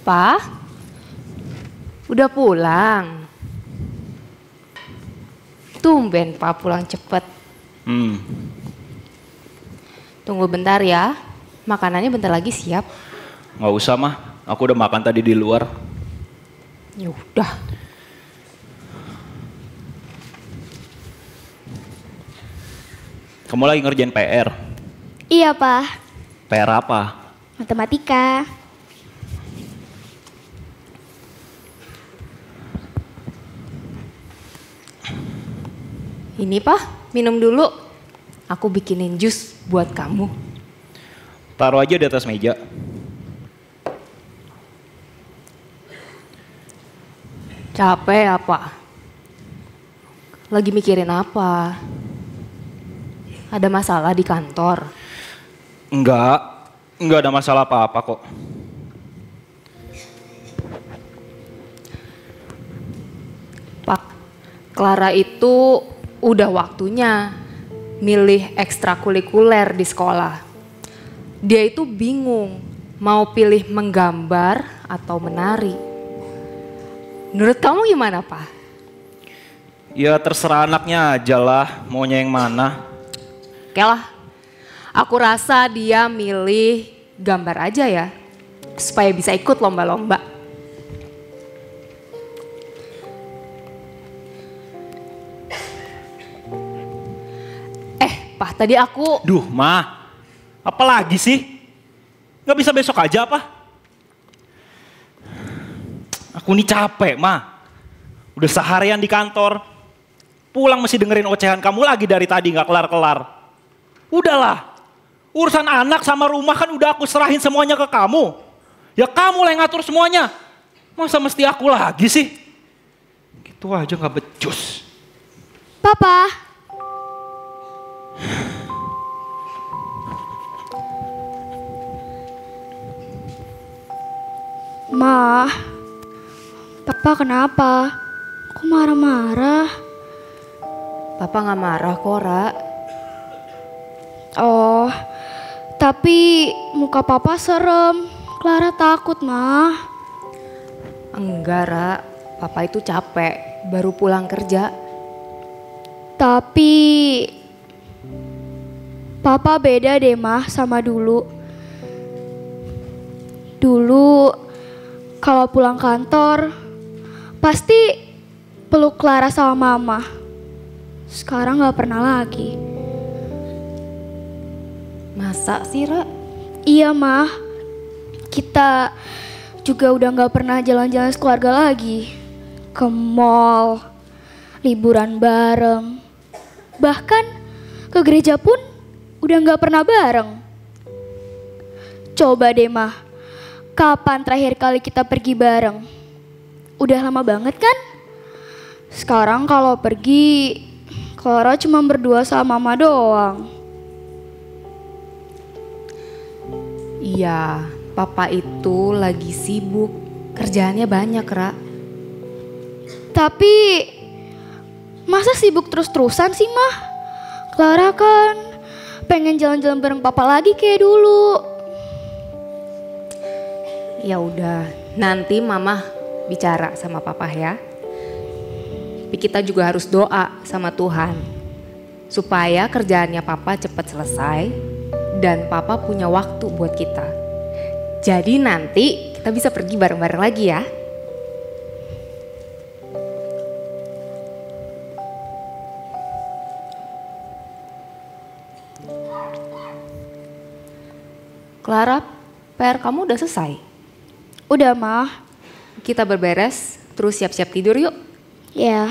Pa, udah pulang. Tumben Pa pulang cepet. Tunggu bentar ya, makanannya bentar lagi siap. Nggak usah mah, aku udah makan tadi di luar. Ya udah. Kamu lagi ngerjain PR? Iya, Pak. PR apa? Matematika. Ini Pa, minum dulu. Aku bikinin jus buat kamu. Taruh aja di atas meja. Capek apa? Lagi mikirin apa? Ada masalah di kantor? Enggak ada masalah apa-apa kok. Pak, Clara itu udah waktunya milih ekstrakurikuler di sekolah. Dia itu bingung mau pilih menggambar atau menari. Menurut kamu gimana, Pak? Ya terserah anaknya aja lah, maunya yang mana. Oke lah, aku rasa dia milih gambar aja ya, supaya bisa ikut lomba-lomba. Pak, tadi aku... Duh, Ma. Apa lagi sih? Nggak bisa besok aja apa? Aku nih capek, Ma. Udah seharian di kantor. Pulang mesti dengerin ocehan kamu lagi dari tadi nggak kelar-kelar. Udahlah. Urusan anak sama rumah kan udah aku serahin semuanya ke kamu. Ya kamu lah yang ngatur semuanya. Masa mesti aku lagi sih? Gitu aja nggak becus. Papa. Ma, Papa kenapa? Kok marah-marah? Papa gak marah kok, Ra. Oh, tapi muka Papa serem. Clara takut, Ma. Enggak, Ra. Papa itu capek, baru pulang kerja. Tapi Papa beda deh, Ma, sama dulu. Dulu kalau pulang kantor pasti peluk Clara sama Mama. Sekarang gak pernah lagi. Masa sih, Ra? Iya, Ma. Kita juga udah gak pernah jalan-jalan sekeluarga lagi. Ke mall, liburan bareng. Bahkan ke gereja pun udah gak pernah bareng. Coba deh, Ma. Kapan terakhir kali kita pergi bareng? Udah lama banget kan? Sekarang kalau pergi, Clara cuma berdua sama Mama doang. Iya, Papa itu lagi sibuk. Kerjaannya banyak, Ra. Tapi masa sibuk terus-terusan sih, Mah? Clara kan pengen jalan-jalan bareng Papa lagi kayak dulu. Ya udah, nanti Mama bicara sama Papa ya. Tapi kita juga harus doa sama Tuhan supaya kerjaannya Papa cepat selesai dan Papa punya waktu buat kita. Jadi nanti kita bisa pergi bareng-bareng lagi ya. Clara, PR kamu udah selesai? Udah, Mah. Kita berberes, terus siap-siap tidur yuk. Ya.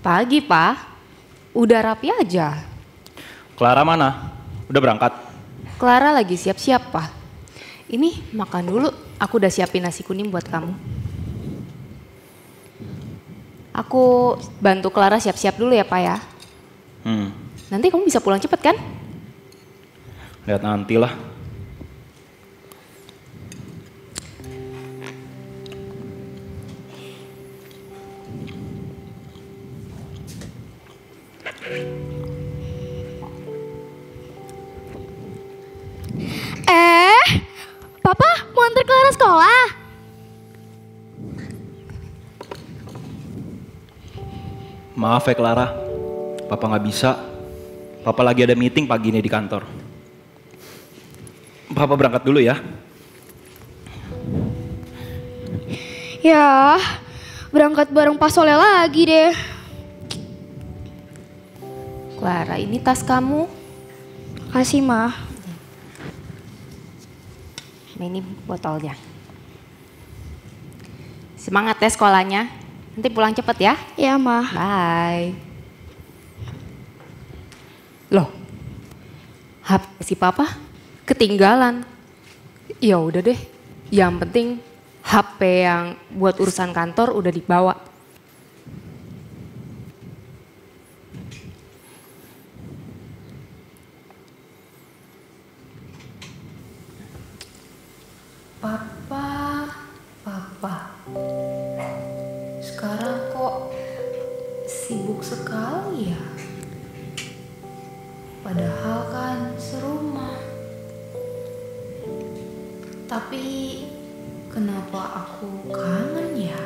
Pagi, Pak. Udah rapi aja. Clara mana? Udah berangkat? Clara lagi siap-siap, Pak. Ini makan dulu. Aku udah siapin nasi kuning buat kamu. Aku bantu Clara siap-siap dulu ya, Pak ya. Nanti kamu bisa pulang cepet kan? Lihat nantilah. Papa mau antar Clara sekolah? Maaf ya Clara, Papa nggak bisa. Papa lagi ada meeting pagi ini di kantor. Papa berangkat dulu ya. Ya, berangkat bareng Pak Soleh lagi deh. Clara, ini tas kamu. Kasih, Ma. Ini botolnya. Semangat ya sekolahnya. Nanti pulang cepet ya. Ya, Ma. Bye. Loh, HP si Papa ketinggalan. Ya udah deh. Yang penting HP yang buat urusan kantor udah dibawa. Papa, sekarang kok sibuk sekali ya? Padahal kan serumah. Tapi kenapa aku kangen ya?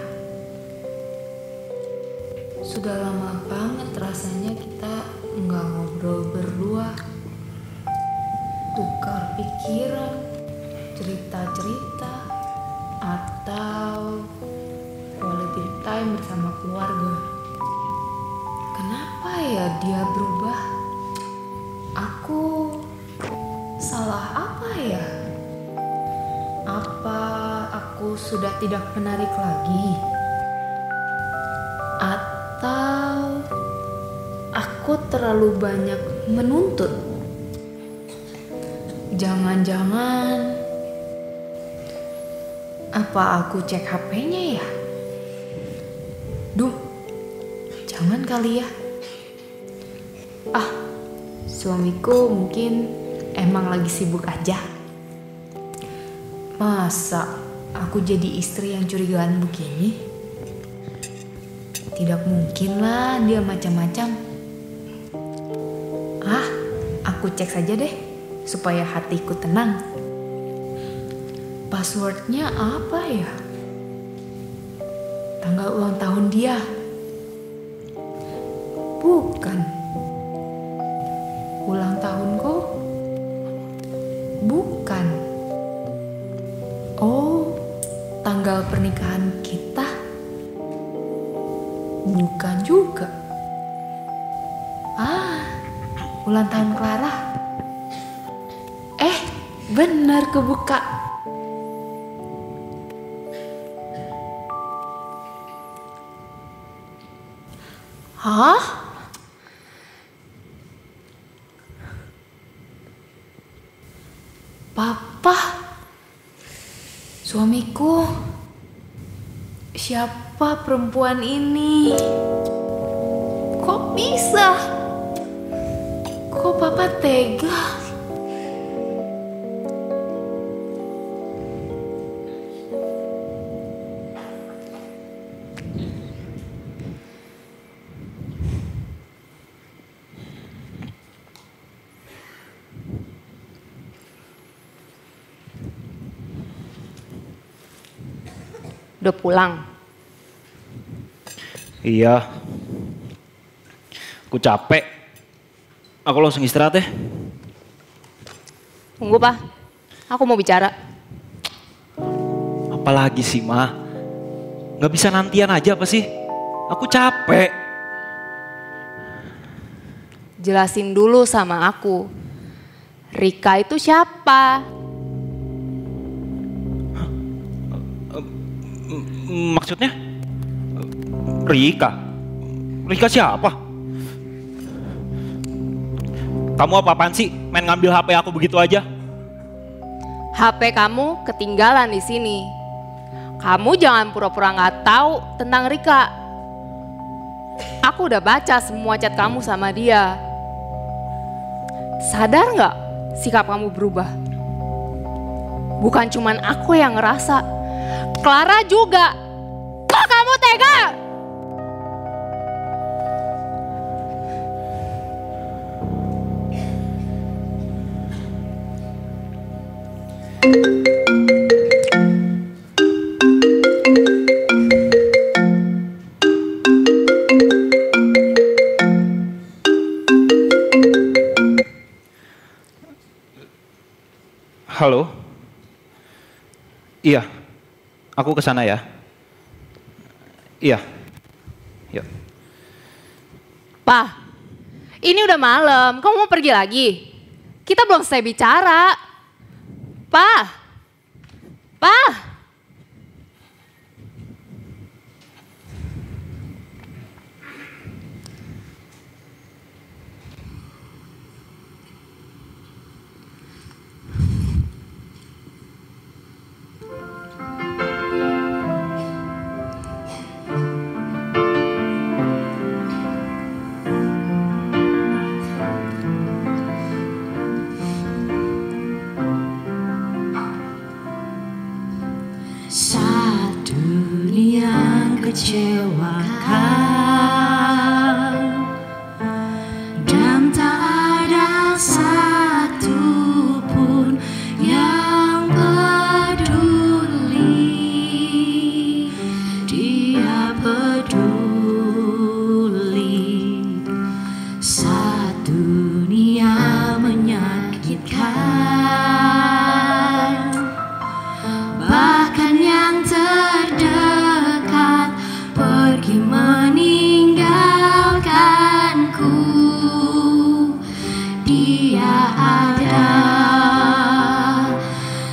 Sudah lama banget rasanya kita nggak ngobrol berdua. Tukar pikiran, cerita-cerita, atau quality time bersama keluarga. Kenapa ya dia berubah? Aku salah apa ya? Apa aku sudah tidak menarik lagi? Atau aku terlalu banyak menuntut? Jangan-jangan apa aku cek HP-nya ya? Duh, jangan kali ya. Suamiku mungkin emang lagi sibuk aja. Masa aku jadi istri yang curigaan begini? Tidak mungkin lah dia macam-macam. Aku cek saja deh supaya hatiku tenang. Passwordnya apa ya? Tanggal ulang tahun dia? Bukan. Ulang tahunku? Bukan. Oh, tanggal pernikahan kita? Bukan juga. Ulang tahun Clara. Benar kebuka. Hah? Papa? Suamiku? Siapa perempuan ini? Kok bisa? Kok Papa tega? Udah pulang? Iya. Aku capek. Aku langsung istirahat deh. Tunggu, Pak. Aku mau bicara. Apalagi sih, Ma? Gak bisa nantian aja apa sih? Aku capek. Jelasin dulu sama aku. Rika itu siapa? Maksudnya? Rika? Rika siapa? Kamu apa-apaan sih? Main ngambil HP aku begitu aja? HP kamu ketinggalan di sini. Kamu jangan pura-pura nggak tahu tentang Rika. Aku udah baca semua chat kamu sama dia. Sadar nggak sikap kamu berubah? Bukan cuman aku yang ngerasa, Clara juga. Kok kamu tega? Halo? Iya, aku kesana ya. Iya. Yuk. Pa, ini udah malam, kamu mau pergi lagi? Kita belum selesai bicara. Pa, Pa. Saat dunia kecewakan dan tak ada satu pun yang peduli, Dia peduli. Saat dunia menyakitkan, bahkan yang terdekat pergi meninggalkanku, Dia ada.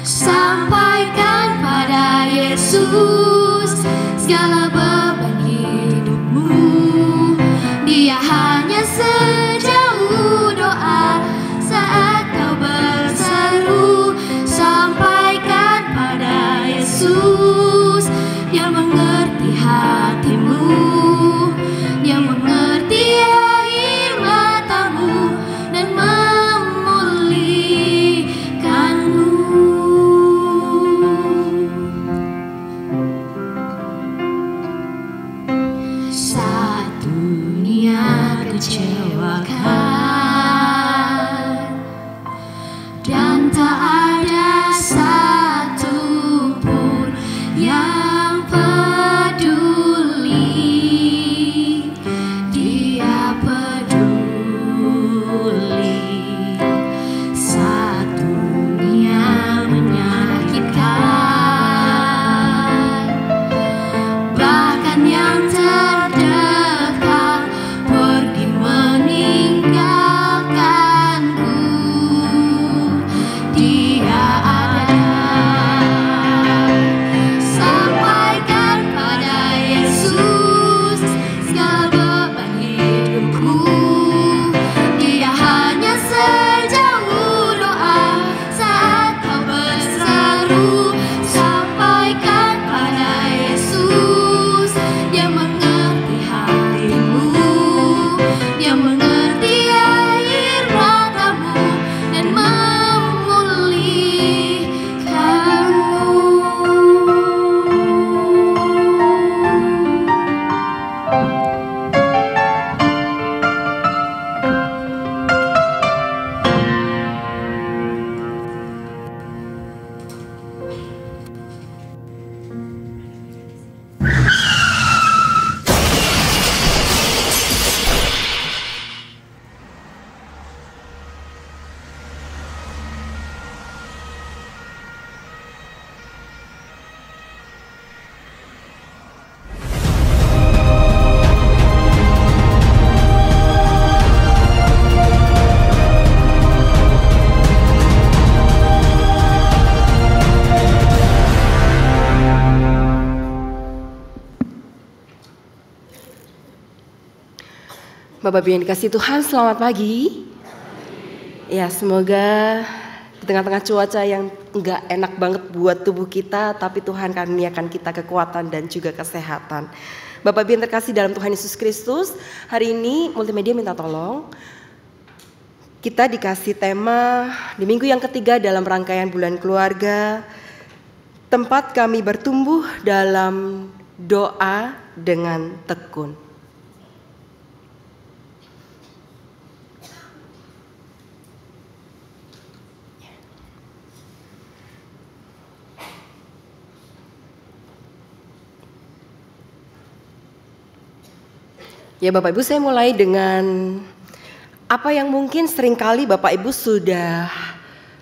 Sampaikan pada Yesus segala beban hidupmu. Dia hanya sejauh doa saat kau berseru. Sampaikan pada Yesus yang mengerti hatimu, yang mengerti air matamu dan memulihkanmu. Saat dunia kecewakan dan tak ada satu pun yang peduli, Dia peduli. Saat dunia menyakitkan, bahkan yang terdekat pergi meninggalkanku, Bapak Ibu yang dikasihi Tuhan, selamat pagi. Ya, semoga di tengah-tengah cuaca yang enggak enak banget buat tubuh kita, tapi Tuhan karuniakan kita kekuatan dan juga kesehatan. Bapak Ibu yang terkasih dalam Tuhan Yesus Kristus, hari ini Multimedia minta tolong. Kita dikasih tema di minggu yang ketiga dalam rangkaian bulan keluarga, tempat kami bertumbuh dalam doa dengan tekun. Ya Bapak Ibu, saya mulai dengan apa yang mungkin seringkali Bapak Ibu sudah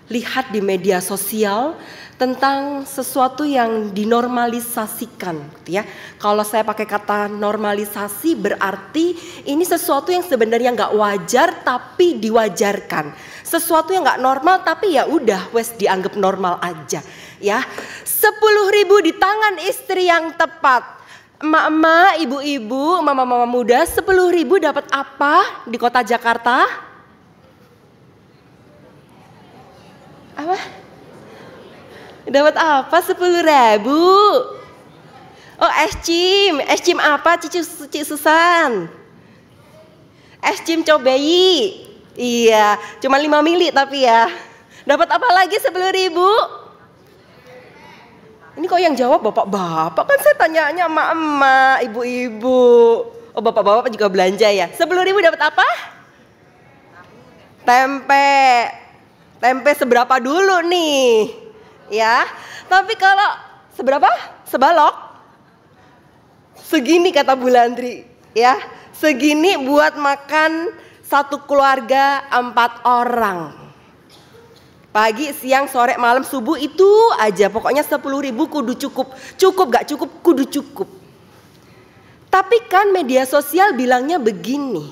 lihat di media sosial tentang sesuatu yang dinormalisasikan, gitu ya. Kalau saya pakai kata normalisasi berarti ini sesuatu yang sebenarnya nggak wajar tapi diwajarkan. Sesuatu yang nggak normal tapi ya udah wes dianggap normal aja, ya. 10.000 di tangan istri yang tepat. Emak-emak, ibu-ibu, mama-mama muda, 10.000 dapat apa di kota Jakarta? Apa? Dapat apa 10.000? Oh, es cim apa Cici Susan? Es cim cobei. Iya, cuma 5 mili tapi ya. Dapat apa lagi 10.000? Ini kok yang jawab bapak-bapak, kan saya tanyanya emak-emak, ibu-ibu. Oh, bapak-bapak juga belanja ya. 10.000 dapat apa? Tempe seberapa dulu nih? Ya. Tapi kalau seberapa? Sebalok. Segini kata Bu Landri, ya. Segini buat makan satu keluarga 4 orang. Pagi, siang, sore, malam, subuh itu aja. Pokoknya 10.000 kudu cukup. Cukup gak cukup, kudu cukup. Tapi kan media sosial bilangnya begini.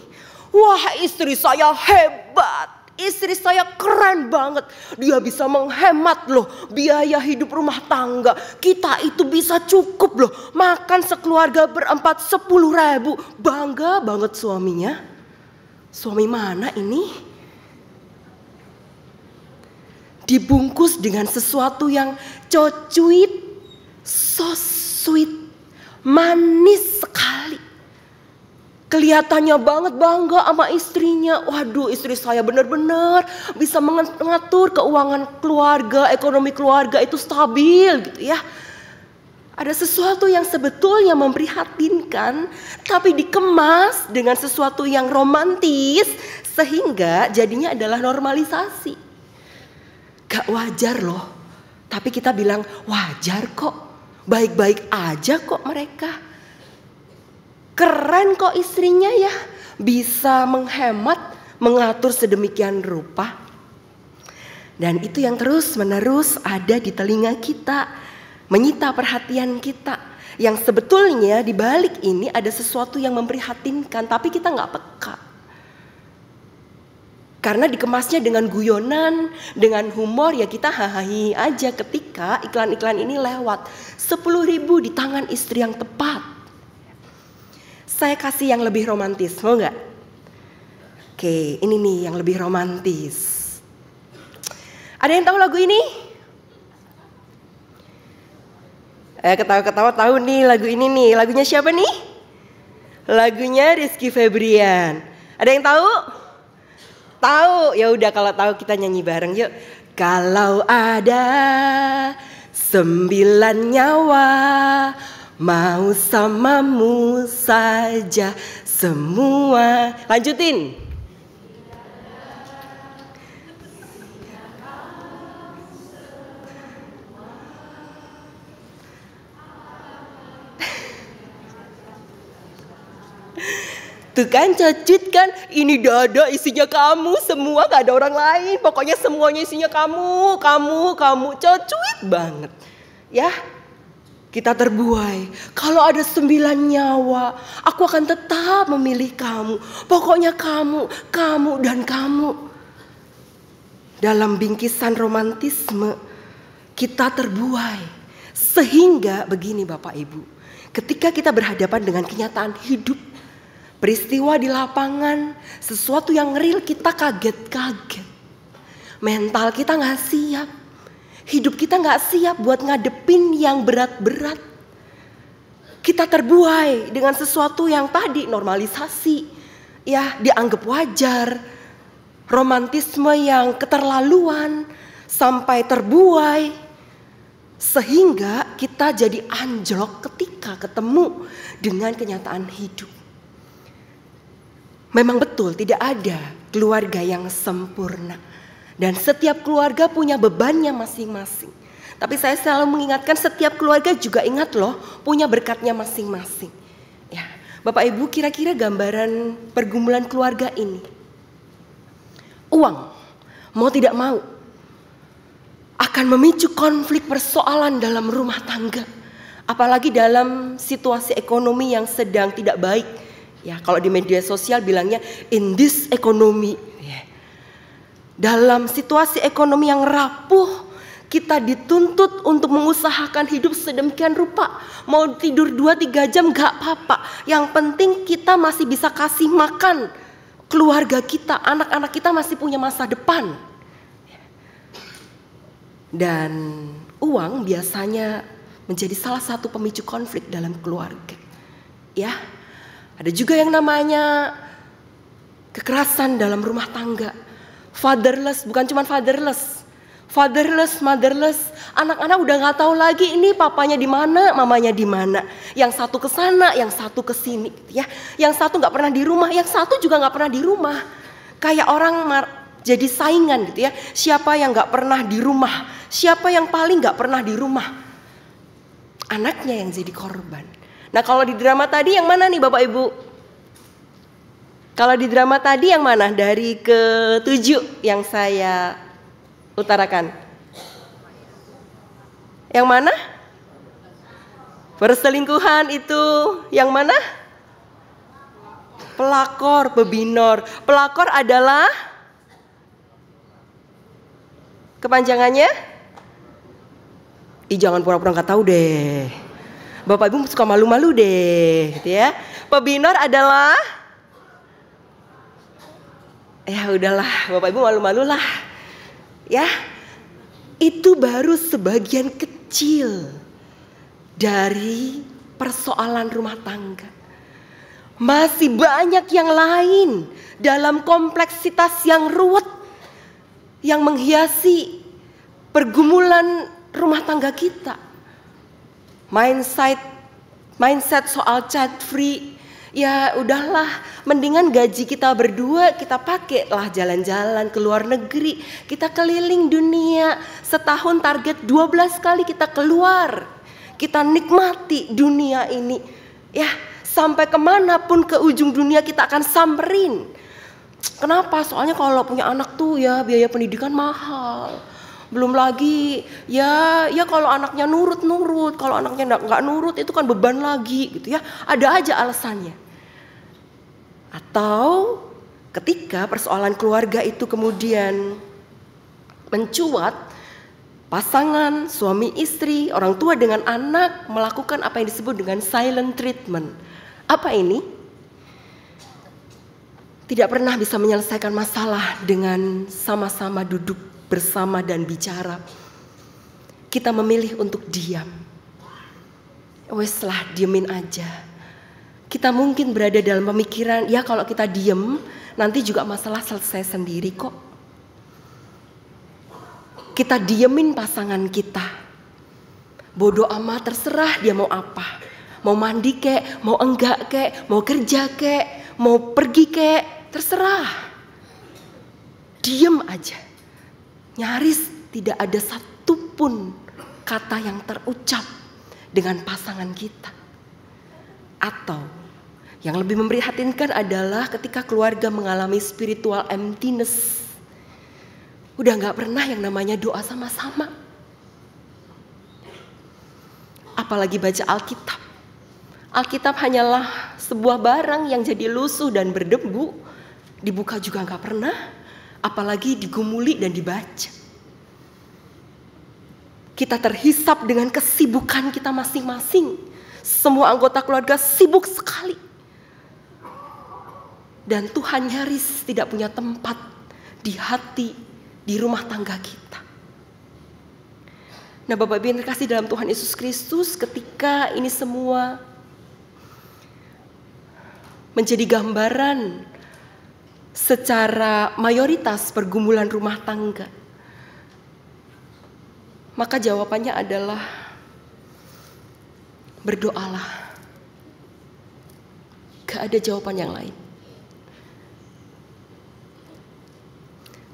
Wah, istri saya hebat. Istri saya keren banget. Dia bisa menghemat loh biaya hidup rumah tangga. Kita itu bisa cukup loh. Makan sekeluarga berempat 10.000. Bangga banget suaminya. Suami mana ini? Dibungkus dengan sesuatu yang cocuit, so sweet, manis sekali. Kelihatannya banget bangga sama istrinya. Waduh, istri saya benar-benar bisa mengatur keuangan keluarga, ekonomi keluarga itu stabil gitu ya. Ada sesuatu yang sebetulnya memprihatinkan, tapi dikemas dengan sesuatu yang romantis sehingga jadinya adalah normalisasi. Gak wajar loh, tapi kita bilang wajar kok, baik-baik aja kok mereka. Keren kok istrinya ya, bisa menghemat, mengatur sedemikian rupa. Dan itu yang terus-menerus ada di telinga kita, menyita perhatian kita. Yang sebetulnya di balik ini ada sesuatu yang memprihatinkan, tapi kita gak peka. Karena dikemasnya dengan guyonan, dengan humor, ya kita hahaha aja ketika iklan-iklan ini lewat. 10.000 di tangan istri yang tepat. Saya kasih yang lebih romantis, mau gak? Oke, ini nih yang lebih romantis. Ada yang tahu lagu ini? Ketawa-ketawa tahu nih lagu ini nih. Lagunya siapa nih? Lagunya Rizky Febrian. Ada yang tahu? Tahu? Ya udah, kalau tahu kita nyanyi bareng yuk. Kalau ada 9 nyawa, mau samamu saja semua. Lanjutin. Tuh kan cocut kan, ini dada isinya kamu semua, gak ada orang lain. Pokoknya semuanya isinya kamu, cocut banget. Ya, kita terbuai. Kalau ada 9 nyawa, aku akan tetap memilih kamu. Pokoknya kamu dan kamu. Dalam bingkisan romantisme, kita terbuai. Sehingga begini Bapak Ibu, ketika kita berhadapan dengan kenyataan hidup, peristiwa di lapangan, sesuatu yang real kita kaget-kaget. Mental kita gak siap. Hidup kita gak siap buat ngadepin yang berat-berat. Kita terbuai dengan sesuatu yang tadi normalisasi, ya dianggap wajar. Romantisme yang keterlaluan sampai terbuai. Sehingga kita jadi anjlok ketika ketemu dengan kenyataan hidup. Memang betul tidak ada keluarga yang sempurna. Dan setiap keluarga punya bebannya masing-masing. Tapi saya selalu mengingatkan setiap keluarga juga ingat loh punya berkatnya masing-masing. Ya, Bapak Ibu kira-kira gambaran pergumulan keluarga ini. Uang, mau tidak mau, akan memicu konflik persoalan dalam rumah tangga. Apalagi dalam situasi ekonomi yang sedang tidak baik. Ya, kalau di media sosial bilangnya in this economy. Dalam situasi ekonomi yang rapuh, kita dituntut untuk mengusahakan hidup sedemikian rupa. Mau tidur 2-3 jam gak apa-apa. Yang penting kita masih bisa kasih makan keluarga kita, anak-anak kita masih punya masa depan. Dan uang biasanya menjadi salah satu pemicu konflik dalam keluarga. Ya, ada juga yang namanya kekerasan dalam rumah tangga. Fatherless, bukan cuma fatherless, motherless. Anak-anak udah nggak tahu lagi ini papanya di mana, mamanya di mana. Yang satu ke sana, yang satu ke sini, ya. Yang satu nggak pernah di rumah, yang satu juga nggak pernah di rumah. Kayak orang jadi saingan gitu ya. Siapa yang nggak pernah di rumah? Siapa yang paling nggak pernah di rumah? Anaknya yang jadi korban. Nah kalau di drama tadi yang mana nih Bapak Ibu? Kalau di drama tadi yang mana? Dari ke-7 yang saya utarakan. Yang mana? Perselingkuhan itu yang mana? Pelakor, pebinor. Pelakor adalah kepanjangannya? Jangan pura-pura nggak tahu deh. Bapak Ibu suka malu-malu deh, gitu ya. Pebinor adalah ya udahlah, Bapak Ibu malu-malu lah. Ya, itu baru sebagian kecil dari persoalan rumah tangga. Masih banyak yang lain dalam kompleksitas yang ruwet yang menghiasi pergumulan rumah tangga kita. Mindset soal child free. Ya udahlah, mendingan gaji kita berdua kita pakai lah jalan-jalan ke luar negeri. Kita keliling dunia, setahun target 12 kali kita keluar. Kita nikmati dunia ini. Ya, sampai kemanapun ke ujung dunia kita akan samperin. Kenapa? Soalnya kalau punya anak tuh ya biaya pendidikan mahal. Belum lagi ya kalau anaknya nurut, kalau anaknya nggak nurut itu kan beban lagi gitu ya. Ada aja alasannya. Atau ketika persoalan keluarga itu kemudian mencuat, pasangan, suami istri, orang tua dengan anak melakukan apa yang disebut dengan silent treatment. Apa ini? Tidak pernah bisa menyelesaikan masalah dengan sama-sama duduk bersama dan bicara. Kita memilih untuk diam. Wes lah, diemin aja. Kita mungkin berada dalam pemikiran, ya kalau kita diem nanti juga masalah selesai sendiri kok. Kita diemin pasangan kita. Bodoh amat, terserah dia mau apa. Mau mandi kek, mau enggak kek, mau kerja kek, mau pergi kek, terserah. Diem aja. Nyaris tidak ada satupun kata yang terucap dengan pasangan kita. Atau yang lebih memprihatinkan adalah ketika keluarga mengalami spiritual emptiness. Udah gak pernah yang namanya doa sama-sama. Apalagi baca Alkitab. Alkitab hanyalah sebuah barang yang jadi lusuh dan berdebu. Dibuka juga gak pernah. Apalagi digumuli dan dibaca. Kita terhisap dengan kesibukan kita masing-masing. Semua anggota keluarga sibuk sekali. Dan Tuhan nyaris tidak punya tempat di hati, di rumah tangga kita. Nah Bapak Ibu yang terkasih dalam Tuhan Yesus Kristus, ketika ini semua menjadi gambaran secara mayoritas pergumulan rumah tangga, maka jawabannya adalah berdoalah. Gak ada jawaban yang lain.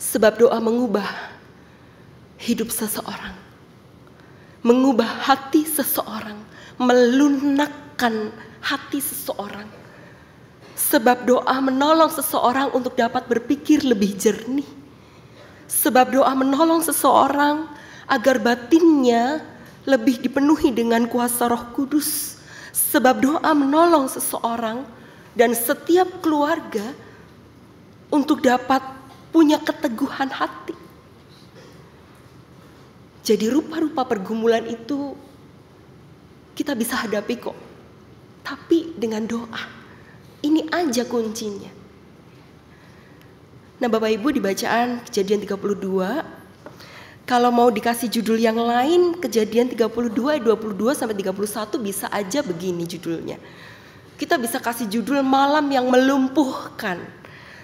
Sebab doa mengubah hidup seseorang, mengubah hati seseorang, melunakkan hati seseorang. Sebab doa menolong seseorang untuk dapat berpikir lebih jernih. Sebab doa menolong seseorang agar batinnya lebih dipenuhi dengan kuasa Roh Kudus. Sebab doa menolong seseorang dan setiap keluarga untuk dapat punya keteguhan hati. Jadi rupa-rupa pergumulan itu kita bisa hadapi kok. Tapi dengan doa. Ini aja kuncinya. Nah Bapak Ibu, di bacaan Kejadian 32, kalau mau dikasih judul yang lain, Kejadian 32 ayat 22 sampai 31 bisa aja begini judulnya. Kita bisa kasih judul malam yang melumpuhkan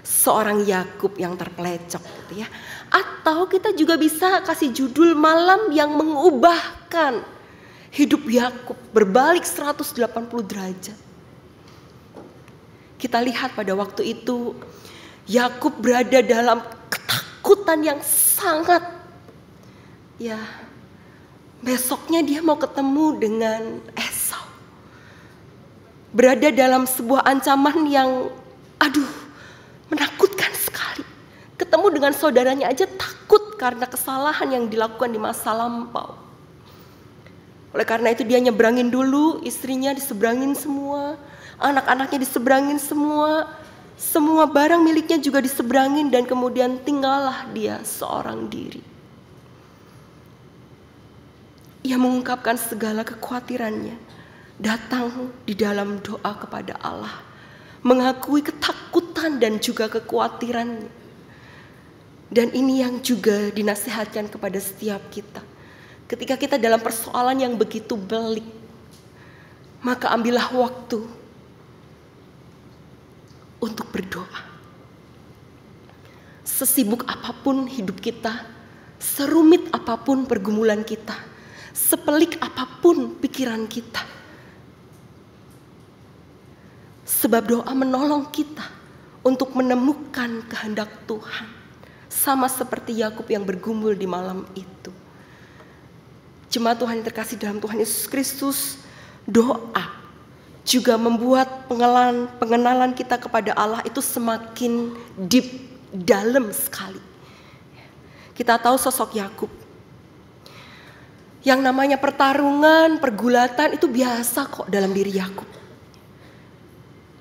seorang Yakub yang terpelecok gitu ya. Atau kita juga bisa kasih judul malam yang mengubahkan hidup Yakub berbalik 180 derajat. Kita lihat pada waktu itu Yakub berada dalam ketakutan yang sangat, ya, besoknya dia mau ketemu dengan Esau. Berada dalam sebuah ancaman yang menakutkan sekali. Ketemu dengan saudaranya aja takut karena kesalahan yang dilakukan di masa lampau. Oleh karena itu dia nyebrangin dulu, istrinya diseberangin semua, anak-anaknya diseberangin semua, semua barang miliknya juga diseberangin, dan kemudian tinggallah dia seorang diri. Ia mengungkapkan segala kekhawatirannya, datang di dalam doa kepada Allah, mengakui ketakutan dan juga kekhawatirannya. Dan ini yang juga dinasihatkan kepada setiap kita. Ketika kita dalam persoalan yang begitu belik, maka ambillah waktu untuk berdoa. Sesibuk apapun hidup kita, serumit apapun pergumulan kita, sepelik apapun pikiran kita, sebab doa menolong kita untuk menemukan kehendak Tuhan. Sama seperti Yakub yang bergumul di malam itu. Jemaat Tuhan yang terkasih dalam Tuhan Yesus Kristus, doa juga membuat pengenalan kita kepada Allah itu semakin deep, dalam sekali. Kita tahu sosok Yakub. Yang namanya pertarungan, pergulatan itu biasa kok dalam diri Yakub.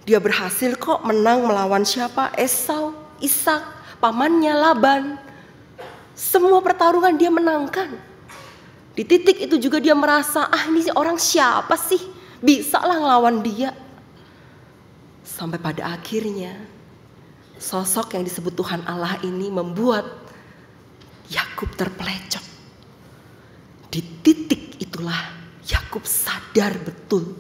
Dia berhasil kok menang melawan siapa? Esau, Ishak, pamannya Laban. Semua pertarungan dia menangkan. Di titik itu juga dia merasa, ini orang siapa sih? Bisa lah ngelawan dia. Sampai pada akhirnya sosok yang disebut Tuhan Allah ini membuat Yakub terpelecok. Di titik itulah Yakub sadar betul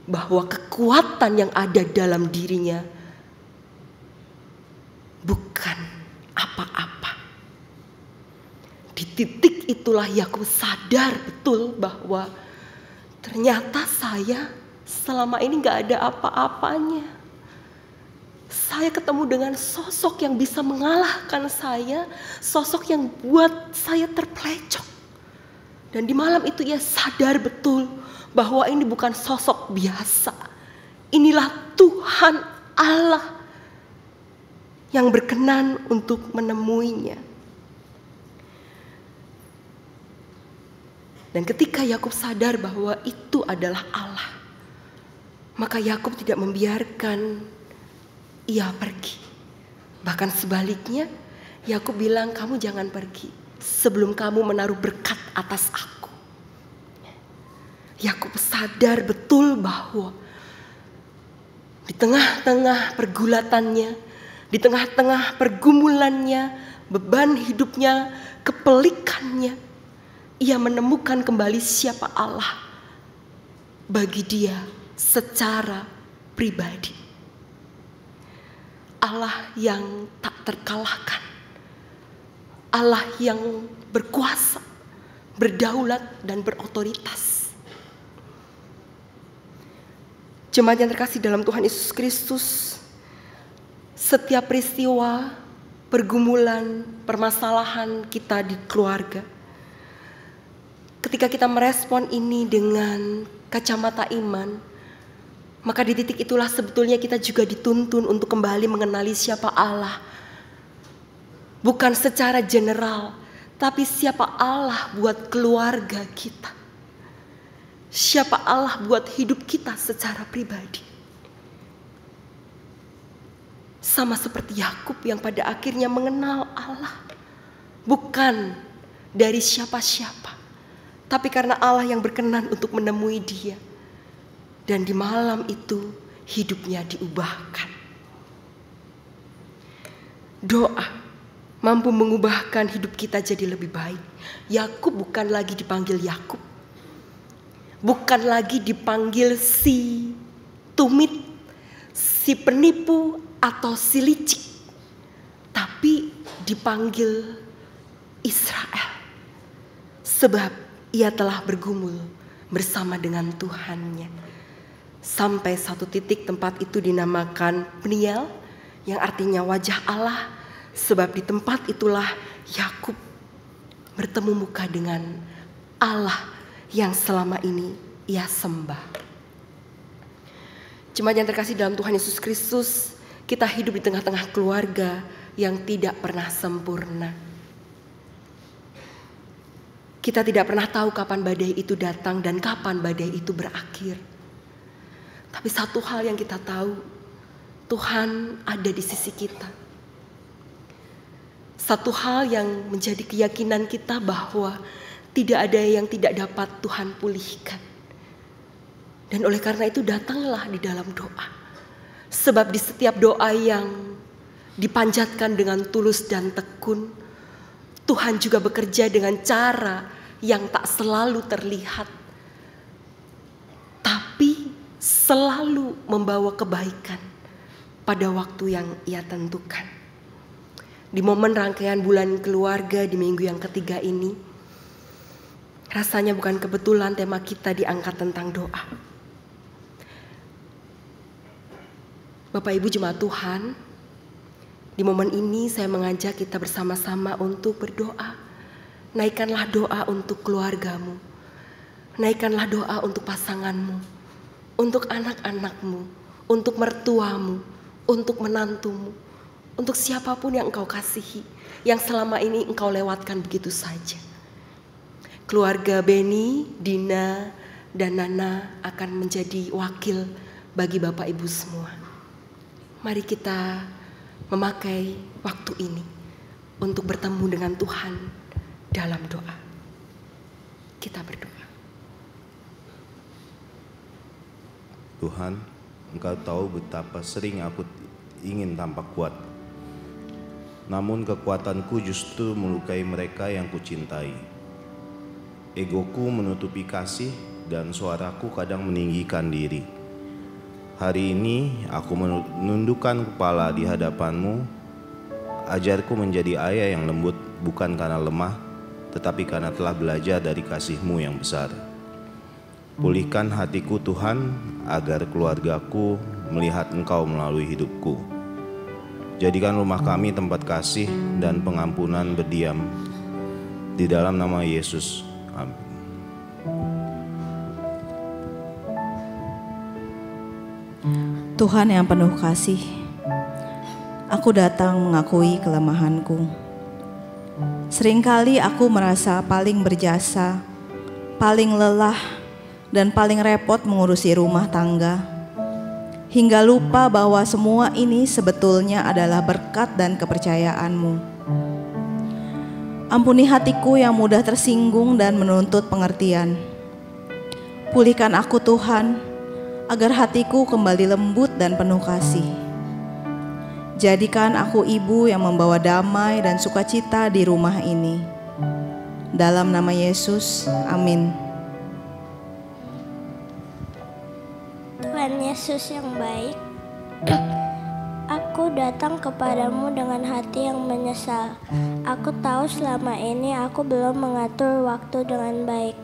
bahwa kekuatan yang ada dalam dirinya bukan apa-apa. Di titik itulah Yakub sadar betul bahwa ternyata saya selama ini gak ada apa-apanya. Saya ketemu dengan sosok yang bisa mengalahkan saya, sosok yang buat saya terpelecok. Dan di malam itu ia sadar betul bahwa ini bukan sosok biasa. Inilah Tuhan Allah yang berkenan untuk menemuinya. Dan ketika Yakub sadar bahwa itu adalah Allah, maka Yakub tidak membiarkan ia pergi. Bahkan sebaliknya, Yakub bilang, kamu jangan pergi sebelum kamu menaruh berkat atas aku. Yakub sadar betul bahwa Di tengah-tengah pergulatannya, di tengah-tengah pergumulannya, beban hidupnya, kepelikannya, ia menemukan kembali siapa Allah bagi dia secara pribadi. Allah yang tak terkalahkan, Allah yang berkuasa, berdaulat dan berotoritas. Jemaat yang terkasih dalam Tuhan Yesus Kristus, setiap peristiwa, pergumulan, permasalahan kita di keluarga, ketika kita merespon ini dengan kacamata iman, maka di titik itulah sebetulnya kita juga dituntun untuk kembali mengenali siapa Allah. Bukan secara general, tapi siapa Allah buat keluarga kita. Siapa Allah buat hidup kita secara pribadi. Sama seperti Yakub yang pada akhirnya mengenal Allah. Bukan dari siapa-siapa, tapi karena Allah yang berkenan untuk menemui dia. Dan di malam itu hidupnya diubahkan. Doa mampu mengubahkan hidup kita jadi lebih baik. Yakub bukan lagi dipanggil Yakub, bukan lagi dipanggil si tumit, si penipu atau si licik, tapi dipanggil Israel. Sebab ia telah bergumul bersama dengan Tuhannya. Sampai satu titik tempat itu dinamakan Peniel, yang artinya wajah Allah. Sebab di tempat itulah Yakub bertemu muka dengan Allah yang selama ini ia sembah. Jemaat yang terkasih dalam Tuhan Yesus Kristus, kita hidup di tengah-tengah keluarga yang tidak pernah sempurna. Kita tidak pernah tahu kapan badai itu datang dan kapan badai itu berakhir. Tapi satu hal yang kita tahu, Tuhan ada di sisi kita. Satu hal yang menjadi keyakinan kita bahwa tidak ada yang tidak dapat Tuhan pulihkan. Dan oleh karena itu datanglah di dalam doa. Sebab di setiap doa yang dipanjatkan dengan tulus dan tekun, Tuhan juga bekerja dengan cara yang tak selalu terlihat, tapi selalu membawa kebaikan pada waktu yang ia tentukan. Di momen rangkaian bulan keluarga di minggu yang ketiga ini, rasanya bukan kebetulan tema kita diangkat tentang doa. Bapak Ibu jemaat Tuhan, di momen ini saya mengajak kita bersama-sama untuk berdoa. Naikkanlah doa untuk keluargamu, naikkanlah doa untuk pasanganmu, untuk anak-anakmu, untuk mertuamu, untuk menantumu, untuk siapapun yang engkau kasihi, yang selama ini engkau lewatkan begitu saja. Keluarga Beni, Dina, dan Nana akan menjadi wakil bagi Bapak Ibu semua. Mari kita memakai waktu ini untuk bertemu dengan Tuhan dalam doa. Kita berdoa. Tuhan, Engkau tahu betapa sering aku ingin tampak kuat. Namun kekuatanku justru melukai mereka yang kucintai. Egoku menutupi kasih dan suaraku kadang meninggikan diri. Hari ini aku menundukkan kepala di hadapan-Mu. Ajarku menjadi ayah yang lembut bukan karena lemah, tetapi karena telah belajar dari kasih-Mu yang besar. Pulihkan hatiku Tuhan, agar keluargaku melihat Engkau melalui hidupku. Jadikan rumah kami tempat kasih dan pengampunan berdiam. Di dalam nama Yesus, amin. Tuhan yang penuh kasih, aku datang mengakui kelemahanku. Seringkali aku merasa paling berjasa, paling lelah, dan paling repot mengurusi rumah tangga, hingga lupa bahwa semua ini sebetulnya adalah berkat dan kepercayaan-Mu. Ampuni hatiku yang mudah tersinggung dan menuntut pengertian. Pulihkan aku Tuhan, agar hatiku kembali lembut dan penuh kasih. Jadikan aku ibu yang membawa damai dan sukacita di rumah ini. Dalam nama Yesus, amin. Tuhan Yesus yang baik, aku datang kepadamu dengan hati yang menyesal. Aku tahu selama ini aku belum mengatur waktu dengan baik.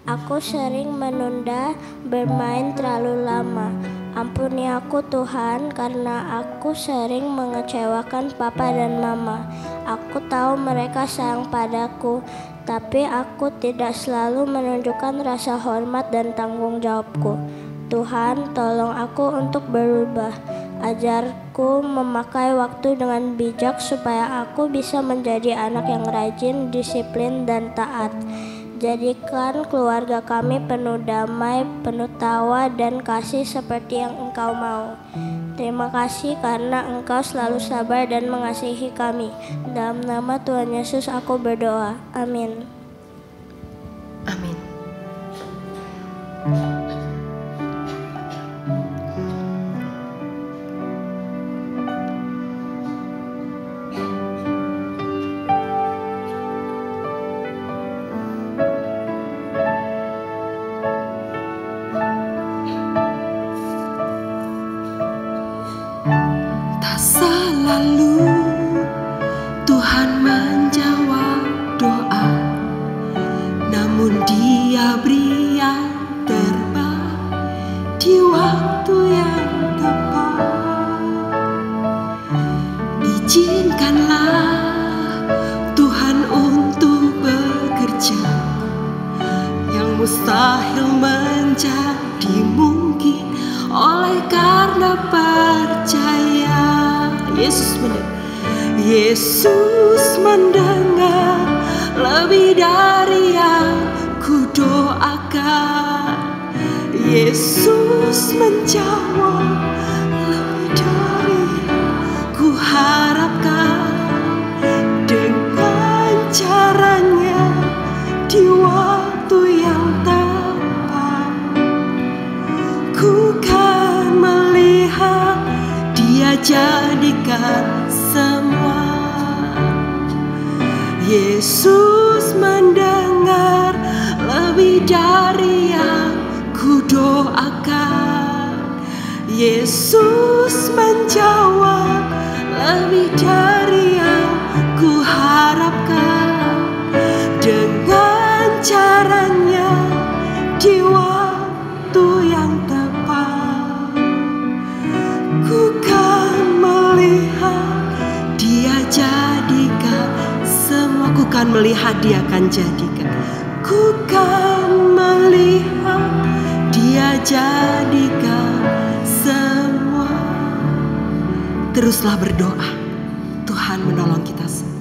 Aku sering menunda bermain terlalu lama. Ampuni aku Tuhan, karena aku sering mengecewakan papa dan mama. Aku tahu mereka sayang padaku, tapi aku tidak selalu menunjukkan rasa hormat dan tanggung jawabku. Tuhan, tolong aku untuk berubah. Ajarku memakai waktu dengan bijak supaya aku bisa menjadi anak yang rajin, disiplin, dan taat. Jadikan keluarga kami penuh damai, penuh tawa, dan kasih seperti yang Engkau mau. Terima kasih karena Engkau selalu sabar dan mengasihi kami. Dalam nama Tuhan Yesus aku berdoa. Amin. Amin. Lalu Tuhan menjawab doa, namun Dia beri yang terbaik di waktu yang tepat. Izinkanlah Tuhan untuk bekerja, yang mustahil menjadi mungkin oleh karena percaya. Yesus mendengar lebih dari yang ku doakan. Yesus menjawab lebih dari yang ku harapkan. Dengan caranya di waktu yang tepat, ku kan melihat Dia jadikan semua. Yesus mendengar lebih dari yang ku doakan. Yesus menjawab lebih dari yang ku harapkan. Dengan caranya di waktu yang tepat, ku kan melihat Dia jadikan semua. Ku kan melihat Dia akan jadikan. Ku kan melihat Dia jadikan semua. Teruslah berdoa, Tuhan menolong kita semua.